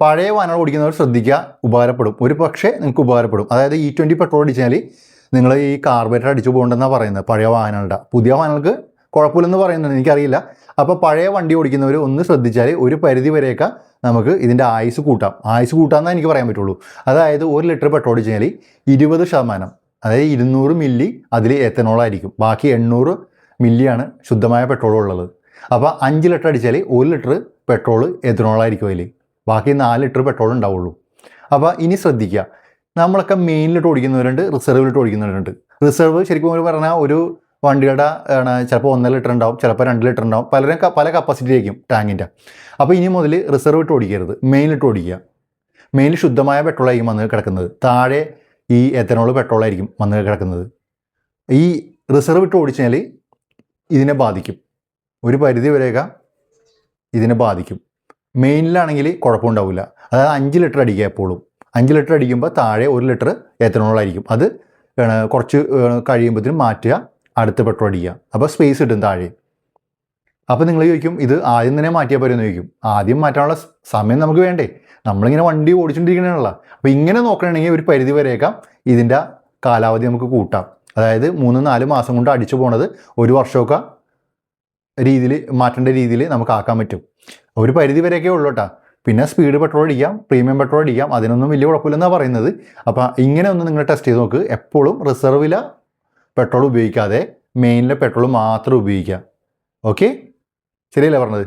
പഴയ വാഹനങ്ങൾ ഓടിക്കുന്നവർ ശ്രദ്ധിക്കുക, ഉപകാരപ്പെടും. ഒരു പക്ഷേ നിങ്ങൾക്ക് ഉപകാരപ്പെടും. അതായത് E20 പെട്രോൾ അടിച്ചാൽ നിങ്ങൾ ഈ കാർബറേറ്റർ അടിച്ചു പോകണ്ടെന്നാണ് പറയുന്നത് പഴയ വാഹനങ്ങളുടെ. പുതിയ വാഹനങ്ങൾക്ക് കുഴപ്പമില്ലെന്ന് പറയുന്നത് എനിക്കറിയില്ല. അപ്പോൾ പഴയ വണ്ടി ഓടിക്കുന്നവർ ഒന്ന് ശ്രദ്ധിച്ചാൽ ഒരു പരിധി വരെയൊക്കെ നമുക്ക് ഇതിൻ്റെ ആയുസ് കൂട്ടാം. ആയുസ് കൂട്ടാമെന്നേ എനിക്ക് പറയാൻ പറ്റുള്ളൂ. അതായത് 1 ലിറ്റർ പെട്രോൾ അടിച്ചു കഴിഞ്ഞാൽ 20%, അതായത് 200 മില്ലി അതിൽ എത്തനോളായിരിക്കും. ബാക്കി 800 മില്ലിയാണ് ശുദ്ധമായ പെട്രോൾ ഉള്ളത്. അപ്പോൾ 5 ലിറ്റർ അടിച്ചാൽ 1 ലിറ്റർ പെട്രോൾ എത്തനോളായിരിക്കും അതിൽ. ബാക്കി 4 ലിറ്റർ പെട്രോൾ ഉണ്ടാവുള്ളൂ. അപ്പോൾ ഇനി ശ്രദ്ധിക്കുക, നമ്മളൊക്കെ മെയിനിലിട്ട് ഓടിക്കുന്നവരുണ്ട്, റിസർവിലിട്ട് ഓടിക്കുന്നവരുണ്ട്. റിസർവ് ശരിക്കും പറഞ്ഞാൽ ഒരു വണ്ടിയുടെ ചിലപ്പോൾ 1.5 ലിറ്റർ ഉണ്ടാവും, ചിലപ്പോൾ 2 ലിറ്റർ ഉണ്ടാവും. പലരും പല കപ്പാസിറ്റി ആയിരിക്കും ടാങ്കിൻ്റെ. അപ്പോൾ ഇനി മുതൽ റിസർവ് ഇട്ട് ഓടിക്കരുത്, മെയിനിലിട്ട് ഓടിക്കുക. മെയിനിൽ ശുദ്ധമായ പെട്രോളായിരിക്കും വന്ന് കിടക്കുന്നത്, താഴെ ഈ എത്തനോൾ പെട്രോളായിരിക്കും വന്ന് കിടക്കുന്നത്. ഈ റിസർവ് ഇട്ട് ഓടിച്ചാൽ ഇതിനെ ബാധിക്കും, ഒരു പരിധി വരെയൊക്കെ ഇതിനെ ബാധിക്കും. മെയിനിലാണെങ്കിൽ കുഴപ്പമുണ്ടാവില്ല. അതായത് 5 ലിറ്റർ അടിക്കുക എപ്പോഴും. 5 ലിറ്റർ അടിക്കുമ്പോൾ താഴെ 1 ലിറ്റർ എത്തനോളായിരിക്കും. അത് കുറച്ച് കഴിയുമ്പോഴത്തേനും മാറ്റുക, അടുത്ത പെട്രോൾ അടിക്കുക. അപ്പോൾ സ്പേസ് കിട്ടും താഴെ. അപ്പോൾ നിങ്ങൾ ചോദിക്കും, ഇത് ആദ്യം തന്നെ മാറ്റിയാൽ പോരെന്ന് ചോദിക്കും. ആദ്യം മാറ്റാനുള്ള സമയം നമുക്ക് വേണ്ടേ? നമ്മളിങ്ങനെ വണ്ടി ഓടിച്ചുകൊണ്ടിരിക്കണമല്ലോ. അപ്പോൾ ഇങ്ങനെ നോക്കണമെങ്കിൽ ഒരു പരിധി വരെയൊക്കെ ഇതിൻ്റെ കാലാവധി നമുക്ക് കൂട്ടാം. അതായത് 3-4 മാസം കൊണ്ട് അടിച്ചു പോണത് 1 വർഷമൊക്കെ രീതിയിൽ മാറ്റേണ്ട രീതിയിൽ നമുക്ക് ആക്കാൻ പറ്റും. ഒരു പരിധി വരെയൊക്കെ ഉള്ളൂ കേട്ടോ. പിന്നെ സ്പീഡ് പെട്രോൾ അടിക്കാം, പ്രീമിയം പെട്രോൾ അടിക്കാം, അതിനൊന്നും വലിയ കുഴപ്പമില്ലെന്നാണ് പറയുന്നത്. അപ്പോൾ ഇങ്ങനെ ഒന്ന് നിങ്ങൾ ടെസ്റ്റ് ചെയ്ത് നോക്ക്. എപ്പോഴും റിസർവിലെ പെട്രോൾ ഉപയോഗിക്കാതെ മെയിനിലെ പെട്രോൾ മാത്രം ഉപയോഗിക്കുക. ഓക്കെ, ശരിയല്ലേ പറഞ്ഞത്?